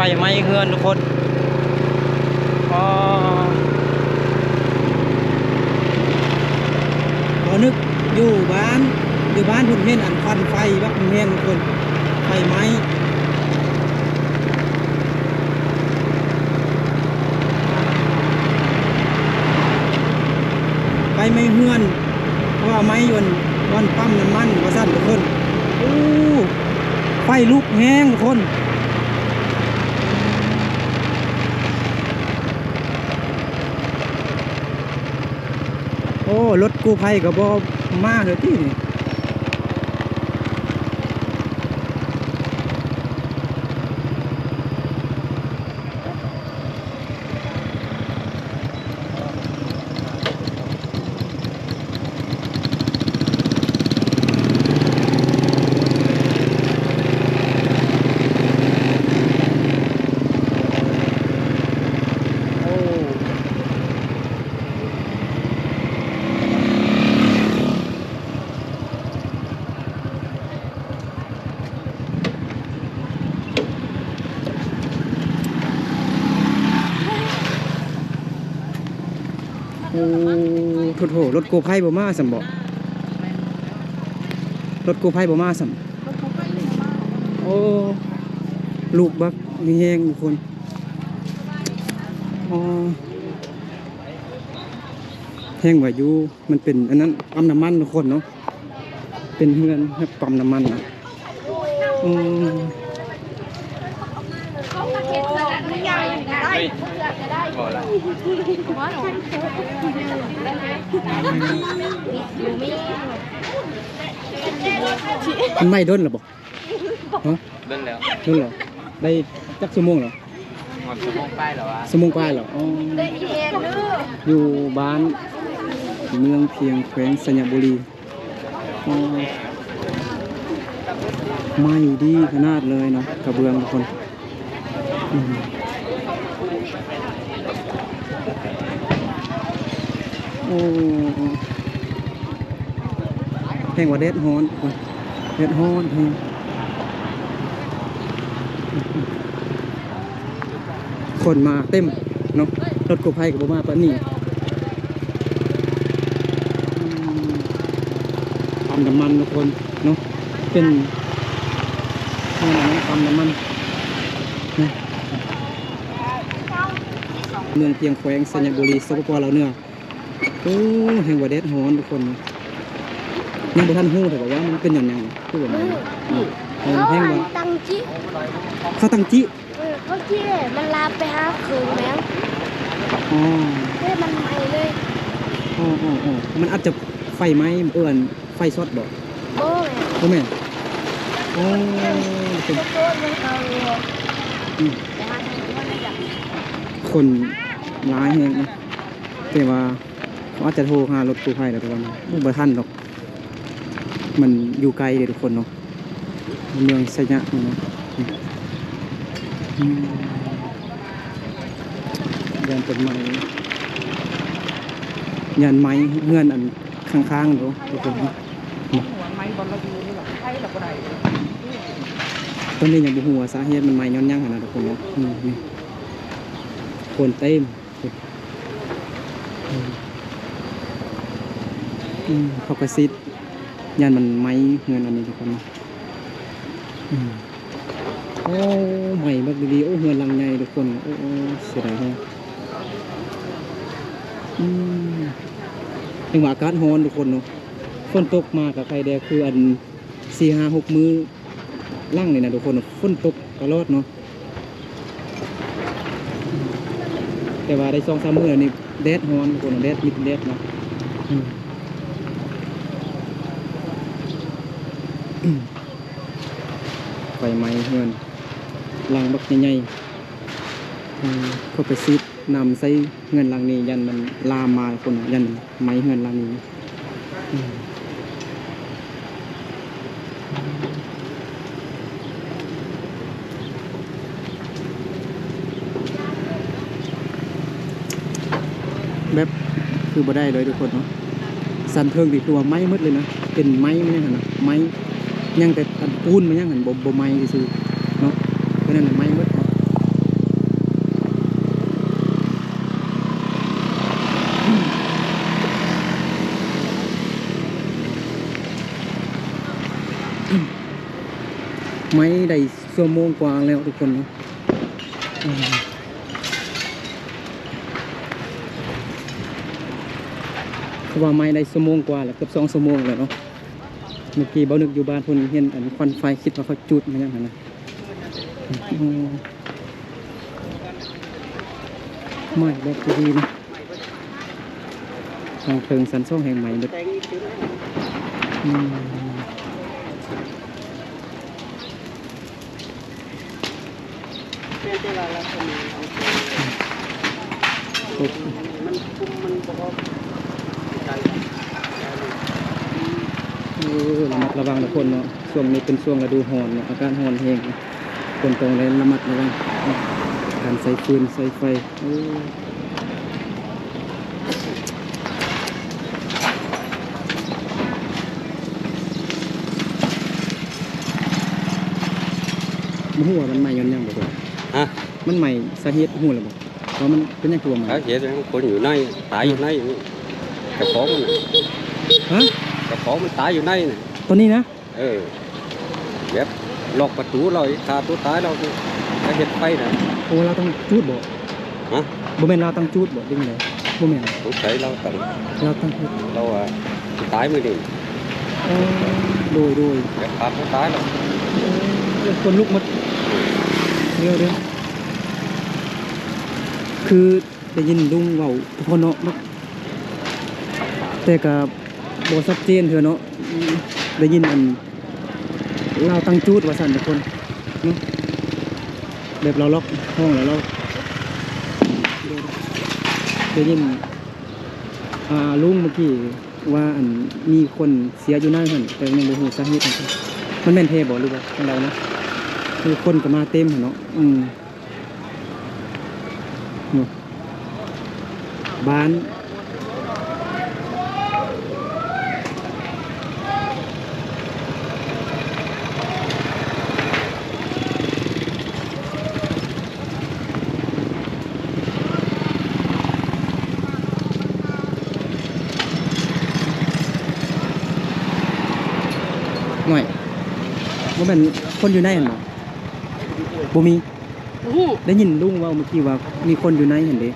ไหม้เฮือนทุกคนอ๋อพอนึกอยู่บ้านผมเห็นอันควันไฟแบบแห้งทุกคนไฟไหม้ไฟไม่เฮือนเพราะว่าไม้ยนวันปั๊มน้ำมันว่าสั้นทุกคนโอ้ไฟลุกแห้งทุกคนโอ้รถกู้ภัยก็บ่มาเลยที่นี่โอ้โถรถกู้ภัยบ่มาสัมบ่รถกู้ภัยบ่มาสัมโอ้ลูกบักมีแห้งทุกคนอ๋อแห้งไว้อยู่มันเป็นอันนั้นปั๊มน้ำมันทุกคนเนาะเป็นเฮือนให้ปั๊มน้ำมันนะอืมมันไหม้ด้นหรอบ่ฮะ เดินแล้ว ด้นเหรอได้จักชั่วโมงเหรอ หมดชั่วโมงไปแล้ววะ ชั่วโมงกว่าเหรออ๋ออยู่บ้านเมืองเพียงแขวงสัญบุรีอ๋อไหม้ดีขนาดเลยเนาะกระเบื้องทุกคนอืมโอ้แห้งกว่าเด็ดฮ้อนเด็ดฮ้อนแห้งคนมาเต็มเนาะรถกู้ภัยกับมาปะนี่ปั๊มน้ำมันทุกคนเนาะเป็นปั๊มน้ำมันนะเมืองเพียงแขวงสัญบุรีสปปลาวเหนือโอ้แห่งว่าเด็ดฮ้อนทุกคนยังบ่ทันฮู้แต่ว่ามันเป็นอย่างไรคือแบบนี้แห้งว่า ตังจิ เขาตั้งจิ เขาจิมันลาไปหาคืนแมง อ๋อ เฮ้ยมันใหม่เลย อ๋อมันอาจจะไฟไหม้เอื่อนไฟช็อตบ่ โบ้ย โอ้แม่อ๋อเป็น โบ้มันเขาแต่หาทางว่าไม่อยาก คนร้ายแฮงนะแต่ว่าเขาอาจจะโทรหารถกู้ภัยแล้วทุกคนบ่ทันหรอกมันอยู่ไกลเลยทุกคนเนาะเมืองไสยะเนาะยันต้นไม้ยันไม้เงื่อนอันข้างๆเนาะทุกคนเนาะต้นนี้ยังบ่ฮู้ว่าสาเหตุมันไหม้ย้อนหยังหั่นน่ะทุกคนเนาะนี่คนเต็มเขากระซิบยันมันไหม้เงื่อนอันนี้ทุกคนเนาะโอ้ใหม่บักดีๆโอ้เฮือนหลังใหญ่ทุกคนโอ้เสียดายแฮะจังหวะอากาศร้อนทุกคนเนาะฝนตกมากับใครแดคืออัน4-5-6 มื้อล่างนี่นะทุกคนฝนตกตลอดเนาะแต่ว่าได้2-3 มื้อนี่แดดร้อนทุกคนแดดมิดแดดเนาะไฟไหม้เฮือนหลังบักใหญ่ๆเขาไปซีดนำใส่เงินหลังนี้ยันมันลามมาคนยันไหม้เฮือนหลังนี้แบบคือบ่ได้เลยทุกคนเนาะสันเทิงดีตัวไม้มืดเลยนะเป็นไม้ไม่ยังหันนะไม้ยังแต่ปูนมันยังหันบ่ไม้ซื่อเนาะเพราะนั่นไม้มืดเนาะ ไม้ได้ชั่วโมงกว่าแล้วทุกคนเนาะคือว่าไม้ได้ชั่วโมงกว่าแล้วเกือบ2 ชั่วโมงแล้วเนาะเมื่อกี้เบานึกอยู่บ้านเพิ่นเห็นอันควันไฟคิดว่าเขาจุดมันยังไงนะไม่แบบดีนะทางเพลิงสันซ่องแห่งใหม่เบิดระมัดระวังทุกคนเนาะช่วงนี้เป็นช่วงฤดูร้อนเนาะอากาศร้อนแห้งคนตรงเลยระมัดระวังการใส่ฟืนใส่ไฟมันหัวมันใหม่ย้อนยังบ่บ่ ฮะ มันใหม่สาเหตุหัวหรือบ่เพราะมันเป็นยังตัวใหม่ สาเหตุของคนอยู่ในตายอยู่ในกระของมัน ฮะ กระของมันตายอยู่ในน่ะ ตัวนี้นะ แบบล็อกประตูเราขาตัวตายเราสาเหตุไฟน่ะ โอ้เราต้องจูดบ่ ฮะ บ่แม่นเราต้องจูดบ่ดึงเลยบ่แม่น สงสัยเราต้อง เราต้องจูด เราตายมือนี่ โดย แบบขาตัวตายเรา คนลุกหมดเดี๋ยวคือได้ยินลุงเว้าทุกคนเนาะแต่ก็บ่ชัดเจนเถอะเนาะได้ยินอันเราตั้งจูดว่าซั่นทุกคนเนาะแบบเราล็อกห้องแล้วเราได้ยินลุงเมื่อกี้ว่าอันมีคนเสียอยู่นั่นหั่นแต่ยังบ่ฮู้สาเหตุของมันแม่นแท้บ่หรือว่าจังไดนะคือคนก็มาเต็มเนาะบ้านหน่อยว่ามันคนอยู่ในเห็นบ่บ่มีได้ยินลุงว่าเมื่อกี้ว่ามีคนอยู่ในเห็นเด้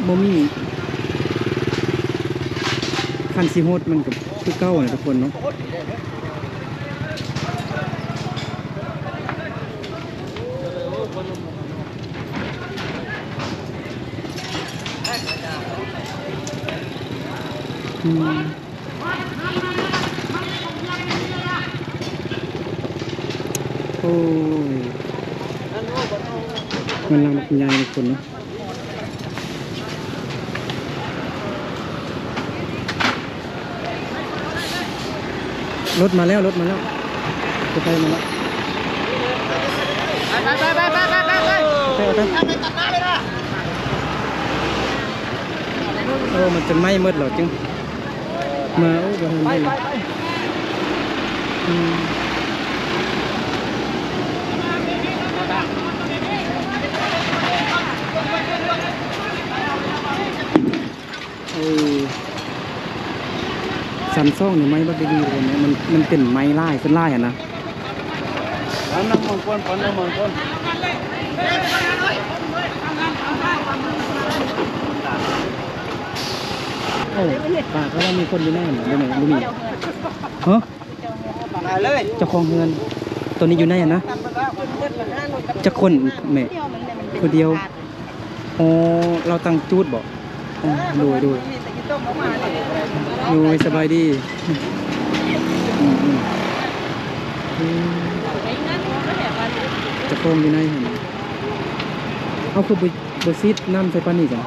บ่มีคันสิโฮดมันกับคือเก่าน่ะทุกคนเนาะโอ้ยมันลังคุณยายทุกคนเนาะรถมาแล้วจะไปมาแล้วไปโอ้มันจะไหม้หมดเหรอจึงมาโอ้ยมันไม่สันซ่องเนี่ยไม้บัดดีๆเลยเนี่ยมันเป็นไม้ไล่ขึ้นไล่อ่ะนะน้ำมันก้นปนน้ำมันก้นโอ้ปากก็ว่ามีคนอยู่แน่หรือไม่รู้มีฮะเจ้าของเงินตัวนี้อยู่แน่นะจะคนแม่คนเดียวอ๋อเราตั้งจูดบอกดูสบายดีจะโคมอยู่ในเห็นเอาคือบซีดน้ำใส่ปานี่จ้ะ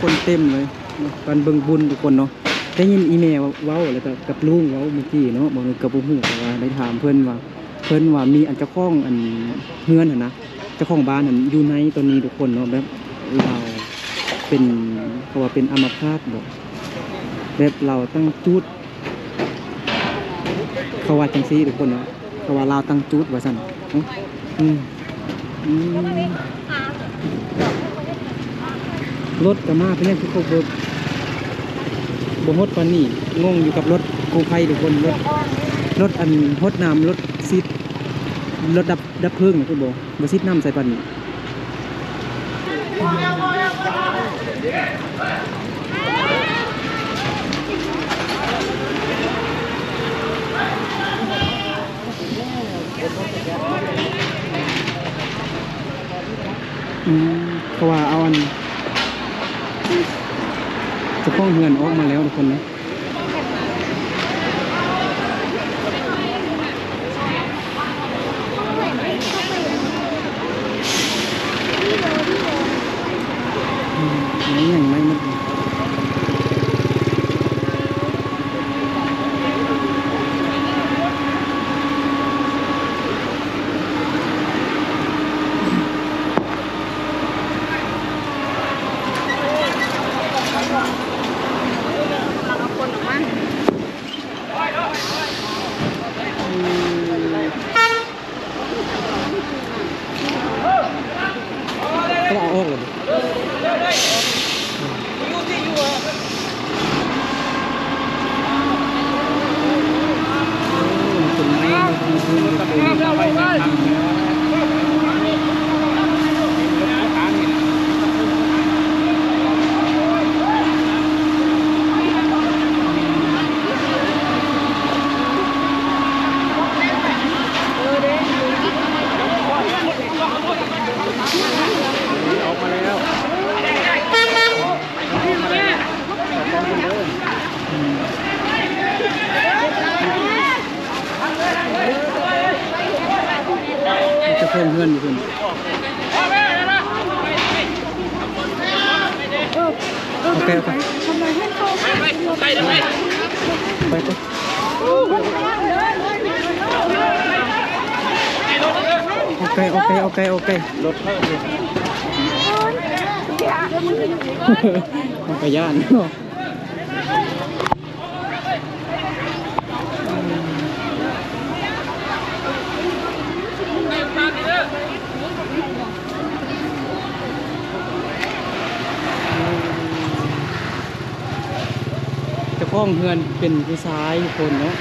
คนเต็มเลยการเบิ่งบุญทุกคนเนาะได้ยินอีเมลเว้าแล้วก็กับลุงเว้าเมื่อกี้เนาะบอกกับบุ้งหูว่าได้ถามเพื่อนว่ามีอันเจ้าของอันเฮือนนะเจ้าของบ้านอันอยู่ในตัวนี้ทุกคนเนาะแบบเรา เป็นเขาว่าเป็นอัมพาตบ่แบบเราตั้งจุดเขาว่าจังซี่ทุกคนเนาะเขาว่าเราตั้งจุดว่าซั่นเนาะอืมอืมรถก็มาเป็นยังคือเขาบ่ฮดปานนี้งงอยู่กับรถกู้ภัยทุกคนรถอันฮดน้ำรถซิดรถดับเพลิงคือบ่ซิดน้ำใส่ปานนี้เพราะว่าเอาอันจะพ้องเฮือนออกมาแล้วทุกคนนะนี่อย่างไม่มันก็เอาออกเลยจะเพิ่มเพื่อนอยู่คุณโอเคไปโอเครถเข้าเลยมันกระยานเนาะจะพ้องเฮือนเป็นผู้ชายคนเนาะ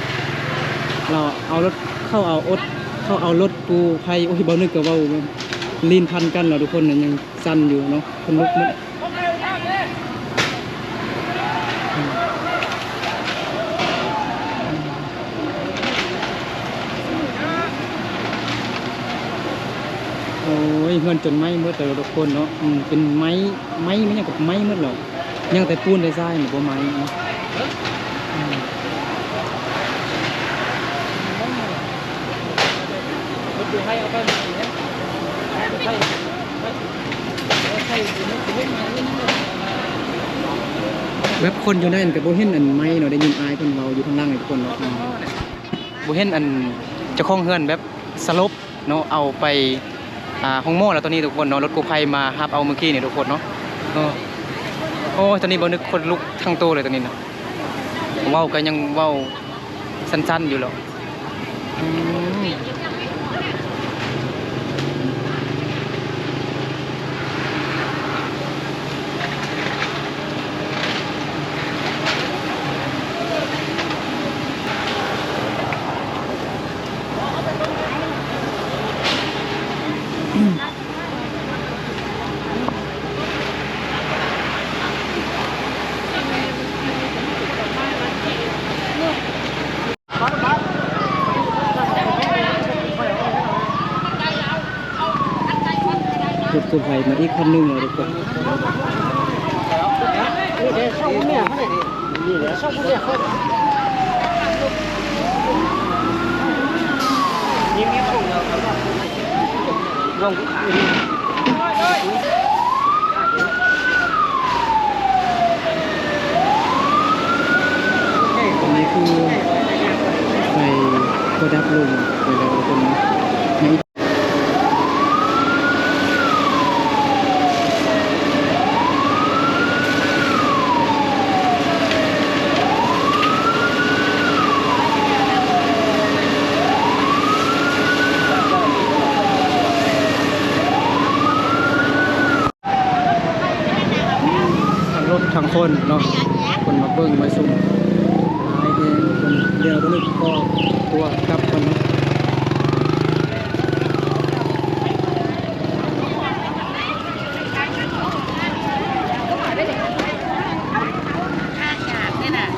เราเอารถเข้าเอารถกูใครโอ้ยเบานึกกับเบาลีนพันกันเราทุกคนยังสั่นอยู่เนาะคนลุกมั้ยโอ้ยเฮือนจนไม้เมื่อแต่ทุกคนเนาะเป็นไม้ไม่ยังกับไม้เมื่อหรอกยังแต่ปูนได้ทรายหรือว่าไม้เนาะแบบคนอยู่นั่นกับโบเห็นอันไม้เนาะได้ยินอายคนเราอยู่ข้างล่างทุกคนเนาะโบเห็นอันเจ้าของเฮือนแบบสลบเนาะเอาไปห้องหม้อแล้วตอนนี้ทุกคนเนาะรถกู้ภัยมาฮับเอาเมื่อกี้เนี่ยทุกคนเนาะโอ้ตอนนี้บ่นึกคนลุกทั้งโตเลยตอนนี้นะเว้าก็ยังเว้าสั้นๆอยู่หรอกรถกู้ภัยมาอีกคันหนึ่งเลยทุกคนลงขายอันนี้คือไปโคดับลงไปแล้วทุกคน เนาะคนมาเบิ่งมาซุ่มหลายแฮงคนเดียวบ่นึกก็ตัวกลับคนเนาะ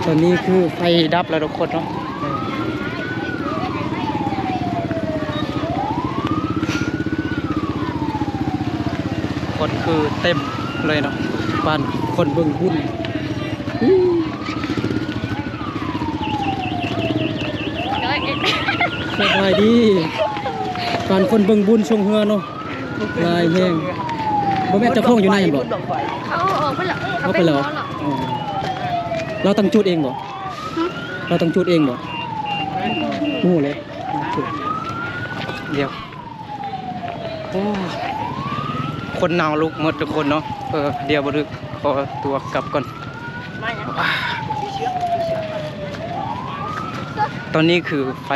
ตอนนี้คือไฟดับแล้วทุกคนเนาะคนคือเต็มเลยเนาะบ้านคนเบิ่งหุ้นสบายดีบ้านคนเบิ่งบุญชงเฮือเนาะลายแห้งบ่แม่นเจ้าของอยู่ในบ่ เขาออกไปแล้ว เขาไปแล้วอ๋อเราตั้งจุดเองบ่เราตั้งจุดเองบ่โอ้เลยเดี๋ยวโอ้คนหนาวลุกหมดทุกคนเนาะเดี๋ยวบ่ดึกขอตัวกลับก่อนตอนนี้คือไฟ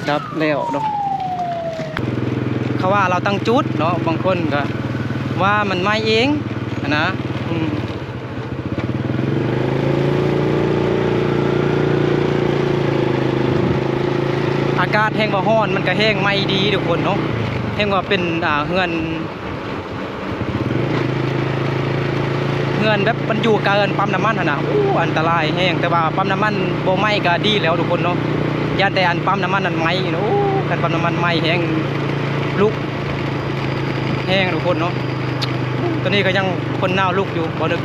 ดับแล้วเนาะเขาว่าเราตั้งจุดเนาะบางคนก็ว่ามันไหม้เองนะอากาศแห้งบ่ฮ้อนมันก็แห้งไหม้ดีทุกคนเนาะแห้งว่าเป็นเฮือนแบบมันอยู่เกินปั๊มน้ำมันนะอันตรายแห้งแต่ว่าปั๊มน้ำมันบ่ไหม้ก็ดีแล้วทุกคนเนาะย่านแต่อันปั๊มน้ำมันนั่นไหม้เนาะกันปั๊มน้ำมันไหม้แห้งลุกแห้งทุกคนเนาะตอนนี้ก็ยังคนหน้าลุกอยู่บ่ดึก